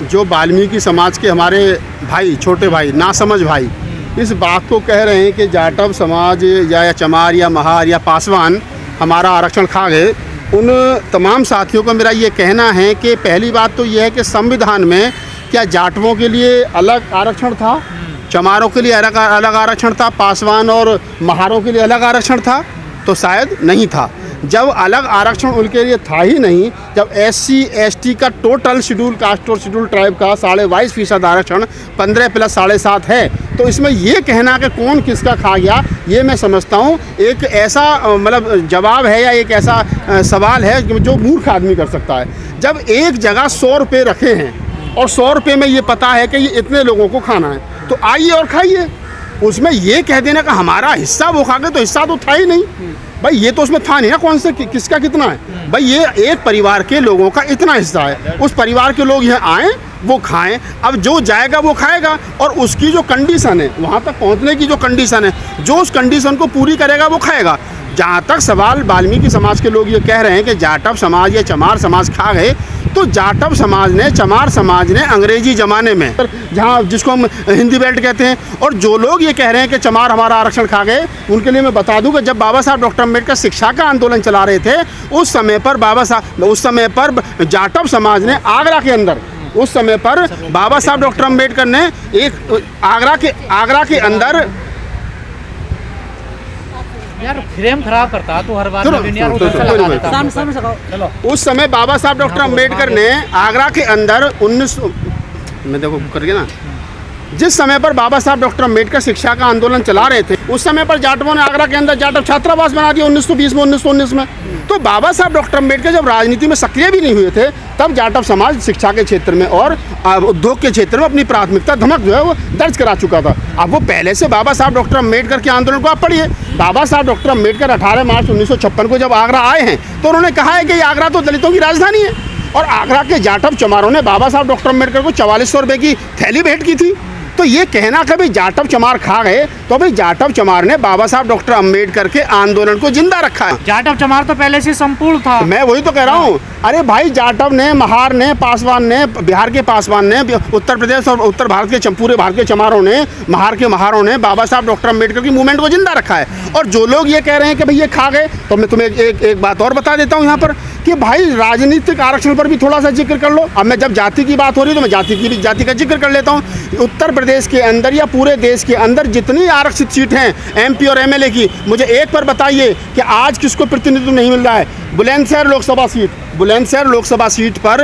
जो वाल्मीकि समाज के हमारे भाई, छोटे भाई, नासमझ भाई इस बात को कह रहे हैं कि जाटव समाज या चमार या महार या पासवान हमारा आरक्षण खा गए, उन तमाम साथियों को मेरा ये कहना है कि पहली बात तो ये है कि संविधान में क्या जाटवों के लिए अलग आरक्षण था, चमारों के लिए अलग आरक्षण था, पासवान और महारों के लिए अलग आरक्षण था? तो शायद नहीं था। जब अलग आरक्षण उनके लिए था ही नहीं, जब SC ST का टोटल शेड्यूल कास्ट और शेड्यूल ट्राइब का 22.5% आरक्षण 15 + 7.5 है, तो इसमें ये कहना कि कौन किसका खा गया, ये मैं समझता हूँ एक ऐसा मतलब जवाब है या एक ऐसा सवाल है जो मूर्ख आदमी कर सकता है। जब एक जगह 100 रुपये रखे हैं और 100 रुपये में ये पता है कि ये इतने लोगों को खाना है, तो आइए और खाइए। उसमें ये कह देना कि हमारा हिस्सा वो खा गए, तो हिस्सा तो था ही नहीं भाई, ये तो उसमें था नहीं ना कौन से किसका कितना है भाई। ये एक परिवार के लोगों का इतना हिस्सा है, उस परिवार के लोग यहाँ आएँ वो खाएं, अब जो जाएगा वो खाएगा, और उसकी जो कंडीशन है, वहाँ तक पहुँचने की जो कंडीशन है, जो उस कंडीशन को पूरी करेगा वो खाएगा। जहाँ तक सवाल वाल्मीकि समाज के लोग ये कह रहे हैं कि जाटव समाज या चमार समाज खा गए, तो जाटव समाज ने, चमार समाज ने अंग्रेजी ज़माने में, जहाँ जिसको हम हिंदी बेल्ट कहते हैं, और जो लोग ये कह रहे हैं कि चमार हमारा आरक्षण खा गए, उनके लिए मैं बता दूं कि जब बाबा साहब डॉक्टर अम्बेडकर शिक्षा का आंदोलन चला रहे थे, उस समय पर जाटव समाज ने आगरा के अंदर, उस समय पर बाबा साहब डॉक्टर अम्बेडकर ने एक आगरा के अंदर यार फ्रेम खराब करता तो हर बार उस समय बाबा साहब डॉक्टर अम्बेडकर ने आगरा के अंदर 19 में देखो करके ना, जिस समय पर बाबा साहब डॉक्टर अम्बेडकर शिक्षा का आंदोलन चला रहे थे, उस समय पर जाटवों ने आगरा के अंदर जाटव छात्रावास बना दिया 1920 में, 1919 में। तो बाबा साहब डॉक्टर अम्बेडकर जब राजनीति में सक्रिय भी नहीं हुए थे, तब जाटव समाज शिक्षा के क्षेत्र में और उद्योग के क्षेत्र में अपनी प्राथमिकता धमक जो है वो दर्ज करा चुका था। अब वो पहले से बाबा साहब डॉक्टर अम्बेडकर के आंदोलन को आप पढ़िए। बाबा साहब डॉक्टर अम्बेडकर 18 मार्च 1956 को जब आगरा आए हैं, तो उन्होंने कहा है कि आगरा तो दलितों की राजधानी है, और आगरा के जाटव चमारों ने बाबा साहब डॉक्टर अम्बेडकर को 4400 रुपये की थैली भेंट की थी। तो ये कहना कि भाई जाटव चमार खा गए, तो भाई जाटव चमार ने बाबा साहब डॉक्टर अम्बेडकर के आंदोलन को जिंदा रखा है। जाटव चमार तो पहले से संपूर्ण था। मैं वही तो कह रहा हूँ, अरे भाई जाटव ने, महार ने, पासवान ने, बिहार के पासवान ने, उत्तर प्रदेश और उत्तर भारत के पूरे भारत के चमारों ने, महार के महारों ने बाबा साहब डॉक्टर अम्बेडकर की मूवमेंट को जिंदा रखा है। और जो लोग ये कह रहे हैं कि भाई ये खा गए, तो मैं तुम्हें एक बात और बता देता हूँ यहाँ पर कि भाई राजनीतिक आरक्षण पर भी थोड़ा सा जिक्र कर लो। अब मैं जब जाति की बात हो रही है तो मैं जाति का जिक्र कर लेता हूँ। उत्तर प्रदेश के अंदर या पूरे देश के अंदर जितनी आरक्षित सीट हैं MP और MLA की, मुझे एक पर बताइए कि आज किसको प्रतिनिधित्व नहीं मिल रहा है। बुलंदशहर लोकसभा सीट पर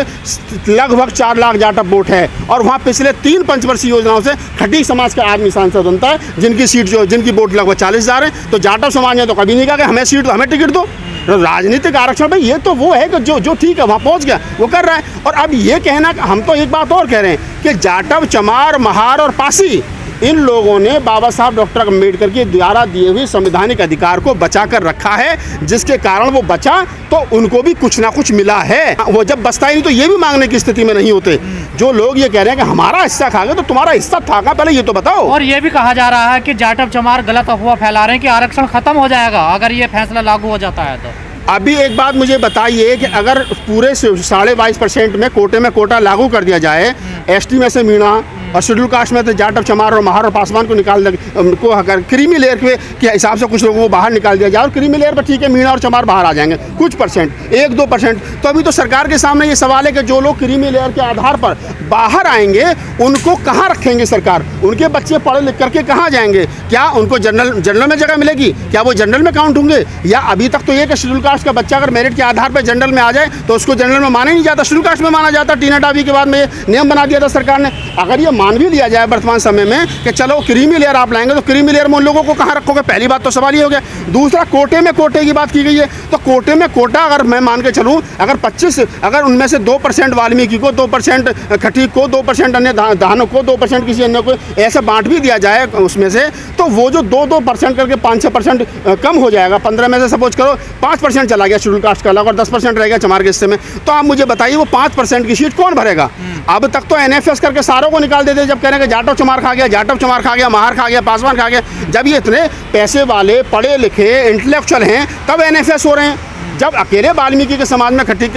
लगभग 4 लाख जाटव वोट है, और वहाँ पिछले 3 पंचवर्षीय योजनाओं से खटीक समाज का आदमी सांसद बनता है, जिनकी वोट लगभग 40,000 है। तो जाटव समाज ने तो कभी नहीं कहा कि हमें टिकट दो। राजनीतिक आरक्षण भाई ये तो वो है कि जो ठीक है वहाँ पहुँच गया वो कर रहा है। और अब ये कहना, हम तो एक बात और कह रहे हैं कि जाटव, चमार, महार और पासी, इन लोगों ने बाबा साहब डॉक्टर अम्बेडकर के द्वारा दिए हुए संवैधानिक अधिकार को बचा कर रखा है, जिसके कारण वो बचा, तो उनको भी कुछ ना कुछ मिला है। वो जब बचता ही नहीं तो ये भी मांगने की स्थिति में नहीं होते। जो लोग ये कह रहे हैं कि हमारा हिस्सा खा गए, तो तुम्हारा हिस्सा था का, पहले ये तो बताओ। और ये भी कहा जा रहा है कि जाटव चमार गलत अफवाह फैला रहे हैं कि आरक्षण खत्म हो जाएगा अगर ये फैसला लागू हो जाता है। तो अभी एक बात मुझे बताइए कि अगर पूरे 22.5% में कोटा लागू कर दिया जाए, ST में से मीणा और शेड्यूल कास्ट में तो जाटव, चमार और महार और पासवान को अगर क्रीमी लेयर के हिसाब से कुछ लोगों को बाहर निकाल दिया जाए, और क्रीमी लेयर पर ठीक है मीणा और चमार बाहर आ जाएंगे कुछ परसेंट, 1-2%। तो अभी तो सरकार के सामने ये सवाल है कि जो लोग क्रीमी लेयर के आधार पर बाहर आएंगे उनको कहाँ रखेंगे सरकार? उनके बच्चे पढ़ लिख करके कहाँ जाएंगे? क्या उनको जनरल में जगह मिलेगी? क्या वो जनरल में काउंट होंगे? या अभी तक तो ये कि शेड्यूल कास्ट का बच्चा अगर मेरिट के आधार पर जनरल में आ जाए तो उसको जनरल में माना ही नहीं जाता, शेड्यूल कास्ट में माना जाता। टीना डाबी के बाद में नियम बना दिया था सरकार ने। अगर ये मान भी लिया जाए वर्तमान समय में कि चलो क्रीमी लेयर आप लाएंगे, तो क्रीमी लेयर में उन लोगों को कहाँ रखोगे? पहली बात तो सवाल ये हो गया। दूसरा, कोटे की बात की गई है, तो कोटे में कोटा अगर मैं मान के चलूँ, अगर उनमें से 2% वाल्मीकि को, 2% खटीक को, 2% अन्य दानों को, 2% किसी अन्य को ऐसे बांट भी दिया जाए उसमें से, तो वो जो 2% करके 5-6% कम हो जाएगा। 15 में से सपोज करो 5% चला गया शेड्यूल कास्ट का अलग, और 10% रह गया चमार के हिस्से में। तो आप मुझे बताइए वो 5% की सीट कौन भरेगा? अब तक तो NFS करके सारों को निकाल देते जब कह रहे हैं कि जाटव चमार खा गया, महार खा गया, पासवान खा गया। जब ये इतने पैसे वाले, पढ़े लिखे, इंटेलेक्चुअल हैं, तब NFS हो रहे हैं। जब अकेले वाल्मीकि के समाज में खटीक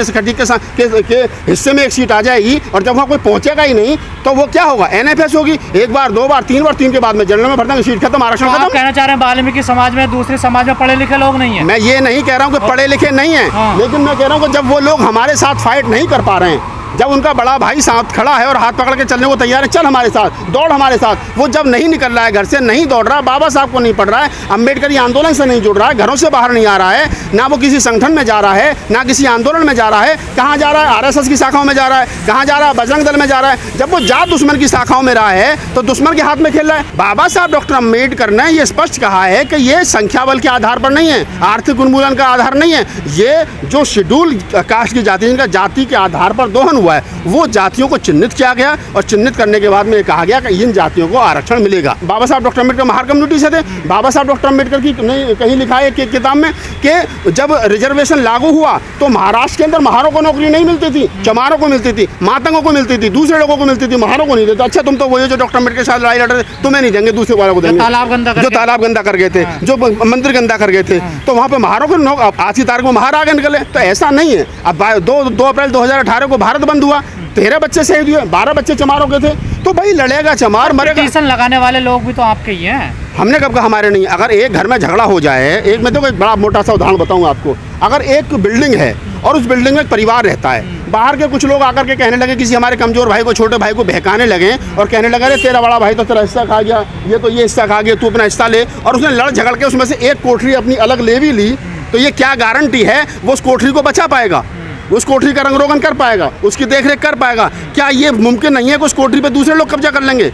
के हिस्से में एक सीट आ जाएगी और जब वहाँ कोई पहुँचेगा ही नहीं तो वो क्या होगा, NFS होगी, एक बार, दो बार, तीन के बाद में जनरल में भर देंगे, सीट खत्म, आरक्षण आप खत्म। कहना चाह रहे हैं वाल्मीकि समाज में, दूसरे समाज में पढ़े लिखे लोग नहीं है? मैं ये नहीं कह रहा हूँ कि पढ़े लिखे नहीं है, लेकिन मैं कह रहा हूँ कि जब वो लोग हमारे साथ फाइट नहीं कर पा रहे हैं, जब उनका बड़ा भाई साथ खड़ा है और हाथ पकड़ के चलने को तैयार है, चल हमारे साथ, दौड़ हमारे साथ, वो जब नहीं निकल रहा है घर से, नहीं दौड़ रहा, बाबा साहब को नहीं पढ़ रहा है, अम्बेडकरी आंदोलन से नहीं जुड़ रहा है, घरों से बाहर नहीं आ रहा है, ना वो किसी संगठन में जा रहा है, ना किसी आंदोलन में जा रहा है, कहाँ जा रहा है, RSS की शाखाओं में जा रहा है, कहाँ जा रहा है, बजरंग दल में जा रहा है। जब वो जात दुश्मन की शाखाओं में रहा है तो दुश्मन के हाथ में खेल रहा है। बाबा साहब डॉक्टर अम्बेडकर ने ये स्पष्ट कहा है कि ये संख्या बल के आधार पर नहीं है, आर्थिक उन्मूलन का आधार नहीं है, ये जो शेड्यूल कास्ट की जाति, जिनका जाति के आधार पर दोहन हुआ है, वो जातियों को चिन्हित किया गया और चिन्हित करने के बाद में कहा गया कि इन जातियों को आरक्षण मिलेगा। बाबा साहब डॉक्टर अम्बेडकर महार कम्युनिटी से थे। बाबा साहब डॉक्टर अम्बेडकर की कहीं लिखा है कि किताब में कि जब रिजर्वेशन लागू हुआ तो महाराष्ट्र के अंदर महारों को नौकरी नहीं मिलती थी, चमारों को मिलती थी, मातंगों को मिलती थी, दूसरे लोगों को मिलती थी, महारों को नहीं देते। अच्छा, तुम तो वही जो डॉक्टर अम्बेडकर के साथ लड़ाई लड़ रहे थे, तुम्हें नहीं देंगे, दूसरे वालों को देंगे, जो तालाब गंदा कर गए थे, जो मंदिर गंदा कर गए थे, तो वहाँ पे महारों को आज की तारीख में महार आगे निकले। तो ऐसा नहीं है। अब 2 अप्रैल 2018 को भारत बंद हुआ, 13 बच्चे शहीद हुए, 12 बच्चे चमारों के थे, तो भाई लड़ेगा चमार, मरेगा। पिटीशन लगाने वाले लोग भी तो आपके ही हैं। हमने कब कहा हमारे नहीं। अगर एक घर में झगड़ा हो जाए, एक मैं तो एक बड़ा मोटा सा उदाहरण बताऊंगा आपको। अगर एक बिल्डिंग है और उस बिल्डिंग में एक परिवार रहता है, बाहर के कुछ लोग आकर के कहने लगे, किसी हमारे कमजोर भाई को, छोटे भाई को बहकाने लगे और कहने लगे, अरे तेरा बड़ा भाई तो तेरा हिस्सा खा गया, ये तो ये हिस्सा खा गया, तू अपना हिस्सा ले, और उसने लड़ झगड़ के उसमें से एक कोठरी अपनी अलग ले भी ली, तो ये क्या गारंटी है वो उस कोठरी को बचा पाएगा, उस कोठरी का रंग रोगन कर पाएगा, उसकी देखरेख कर पाएगा? क्या ये मुमकिन नहीं है कि उस कोठरी पे दूसरे लोग कब्जा कर लेंगे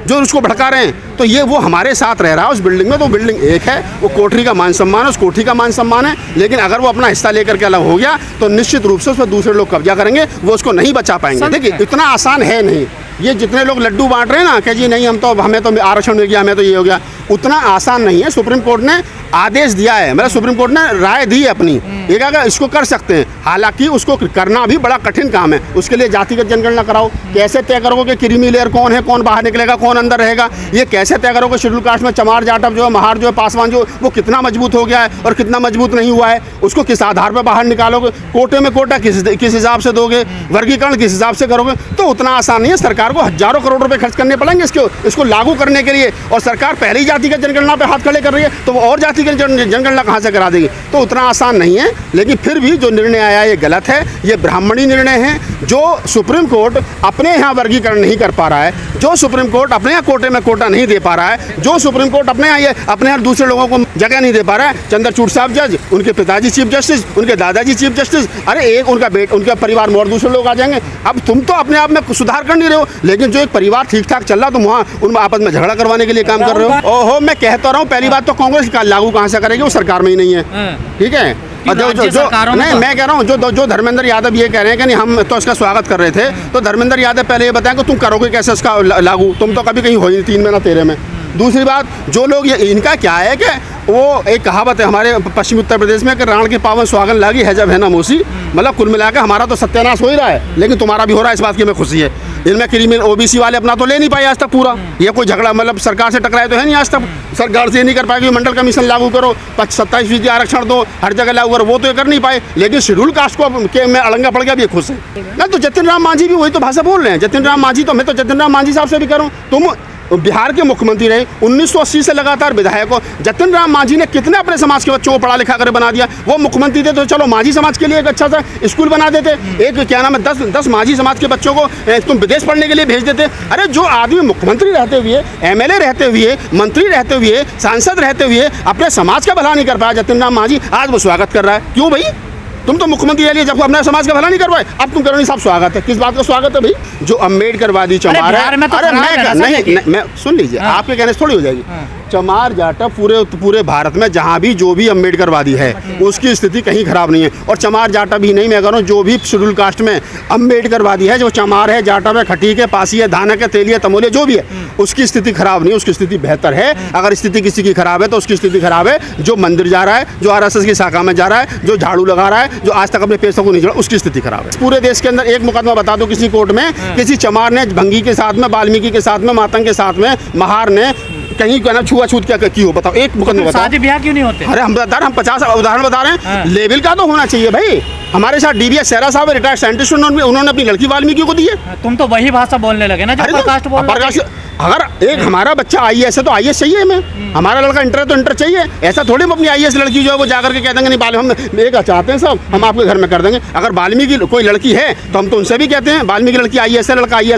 जो उसको भड़का रहे हैं? तो ये वो हमारे साथ रह रहा है उस बिल्डिंग में, तो बिल्डिंग एक है, वो कोठरी का मान सम्मान है, उस कोठरी का मान सम्मान है। लेकिन अगर वो अपना हिस्सा लेकर के अलग हो गया तो निश्चित रूप से उस पर दूसरे लोग कब्जा करेंगे, वो उसको नहीं बचा पाएंगे। देखिए, इतना आसान है नहीं। ये जितने लोग लड्डू बांट रहे हैं ना कि जी नहीं हम तो, हमें तो आरक्षण मिल गया, हमें तो ये हो गया, उतना आसान नहीं है। सुप्रीम कोर्ट ने आदेश दिया है, मतलब सुप्रीम कोर्ट ने राय दी है अपनी, ये कहा इसको कर सकते हैं। हालांकि उसको करना भी बड़ा कठिन काम है। उसके लिए जातिगत जनगणना कराओ, कैसे तय करोगे कि क्रीमी लेयर कौन है, कौन बाहर निकलेगा, कौन अंदर रहेगा, ये कैसे तय करोगे? शेड्यूल कास्ट में चमार, जाटव जो है, महार जो है, पासवान जो, वो कितना मजबूत हो गया है और कितना मजबूत नहीं हुआ है, उसको किस आधार पर बाहर निकालोगे? कोटे में कोटा किस हिसाब से दोगे, वर्गीकरण किस हिसाब से करोगे? तो उतना आसान नहीं है। सरकार को हजारों करोड़ रुपए खर्च करने पड़ेंगे इसको लागू करने के लिए, और सरकार पहले ही जातिगत जनगणना पे हाथ खड़े कर रही है, तो वो और जातिगत जनगणना कहाँ से करा देगी? तो उतना आसान नहीं है। लेकिन फिर भी जो निर्णय आया ये गलत है, ये ब्राह्मणी निर्णय है। जो सुप्रीम कोर्ट अपने यहाँ वर्गीकरण नहीं कर पा रहा है, जो सुप्रीम कोर्ट अपने यहाँ कोटे में कोटा नहीं दे पा रहा है, जो सुप्रीम कोर्ट अपने यहाँ दूसरे लोगों को जगह नहीं दे पा रहा है, चंद्रचूड़ साहब जज, उनके पिताजी चीफ जस्टिस, उनके दादाजी चीफ जस्टिस, अरे एक उनका परिवार में और दूसरे लोग आ जाएंगे। अब तुम तो अपने आप में सुधार कर नहीं रहे हो, लेकिन जो एक परिवार ठीक ठाक चल रहा तुम वहाँ उन आपस में झगड़ा करवाने के लिए काम कर रहे हो। ओहो, मैं कहता रहा हूँ, पहली बात तो कांग्रेस का लागू कहाँ से करेगी, वो सरकार में ही नहीं है, ठीक है। और जो नहीं, मैं कह रहा हूँ जो धर्मेंद्र यादव ये कह रहे हैं कि नहीं हम तो इसका स्वागत कर रहे थे, तो धर्मेंद्र यादव पहले ये बताएं कि तुम करोगे कैसे इसका लागू? तुम तो कभी कहीं हो ही नहीं 3 में ना 13 में। दूसरी बात, जो लोग ये, इनका क्या है कि वो एक कहावत है हमारे पश्चिमी उत्तर प्रदेश में कि राण के पावन सुहागन लागी है जब है ना मोसी, मतलब कुल मिलाकर हमारा तो सत्यानाश हो ही रहा है, लेकिन तुम्हारा भी हो रहा है, इस बात की हमें खुशी है। इनमें क्रीमी OBC वाले अपना तो ले नहीं पाए आज तक पूरा, ये कोई झगड़ा मतलब सरकार से टकराए तो है नहीं आज तक, सरकार से ये नहीं कर पाएगी मंडल कमीशन लागू करो, 27% आरक्षण दो, हर जगह लागू करो, वो तो ये कर नहीं पाए। लेकिन शेड्यूल कास्ट को में अड़ंगा पड़ गया, भी खुश है ना। तो जतिन राम मांझी भी वही तो भाषा बोल रहे हैं। जतिन राम मांझी तो, मैं तो जतिन राम मांझी साहब से भी करूँ, तुम बिहार के मुख्यमंत्री रहे, 1980 से लगातार विधायक हो। जतिन राम मांझी ने कितने अपने समाज के बच्चों को पढ़ा लिखा कर बना दिया। वो मुख्यमंत्री थे तो चलो मांझी समाज के लिए एक अच्छा सा स्कूल बना देते, एक क्या नाम है 10 मांझी समाज के बच्चों को तुम विदेश पढ़ने के लिए भेज देते। अरे जो आदमी मुख्यमंत्री रहते हुए, MLA रहते हुए, मंत्री रहते हुए, सांसद रहते हुए अपने समाज का भला नहीं कर पाया जतिन राम मांझी, आज वो स्वागत कर रहा है। क्यों भाई? तुम तो मुख्यमंत्री रह लिए जब अपने समाज का भला नहीं करवाए, अब तुम करो नहीं साहब स्वागत है। किस बात का स्वागत है भाई? जो अम्बेडकरवादी चमार है, अरे मैं सुन लीजिए, आपके कहने से थोड़ी हो जाएगी। चमार जाटव पूरे भारत में जहाँ भी जो भी अम्बेडकरवादी है उसकी स्थिति कहीं खराब नहीं है। और चमार जाटव ही नहीं, मैं कह रहा हूँ जो भी शेड्यूल कास्ट में अम्बेडकरवादी है, जो चमार है, जाटव है, खटीक है, पासी है, धानक है, तेली है, तमोली जो भी है, उसकी स्थिति खराब नहीं, उसकी स्थिति बेहतर है। अगर स्थिति किसी की खराब है तो उसकी स्थिति खराब है जो मंदिर जा रहा है, जो RSS की शाखा में जा रहा है, जो झाड़ू लगा रहा है, जो आज तक अपने पैसों को नहीं जोड़ा, उसकी स्थिति खराब है। पूरे देश के अंदर एक मुकदमा बता दो किसी कोर्ट में, किसी चमार ने भंगी के साथ में, वाल्मीकि के साथ में, मातंग के साथ में, महार ने कहीं कहना छुआछूत क्या की हो, बताओ एक मुकदमा बताओ। शादी ब्याह क्यों नहीं होते? अरे हम बता रहे, हम 50 उदाहरण बता रहे हैं। हाँ। लेवल का तो होना चाहिए भाई। हमारे साथ डीबीएस सहरा साहब रिटायर्ड साइंटिस्ट, उन्होंने अपनी लड़की वाल्मीकि को दी है। तुम तो वही भाषा बोलने लगे ना जो अरे तो प्रकाश बोल रहे प्रकाश, थे। अगर एक हमारा बच्चा आईएएस है तो आईएएस चाहिए हमें, हमारा लड़का इंटर है तो इंटर चाहिए। ऐसा थोड़ी हम अपनी आईएएस लड़की जो है वो जाकर के कह देंगे नहीं बाल हम एक चाहते हैं सब हम आपके घर में कर देंगे। अगर वाल्मीकि कोई लड़की है तो हम तो उनसे भी कहते हैं वाल्मीकि लड़की आईएएस है, लड़का आईएएस है।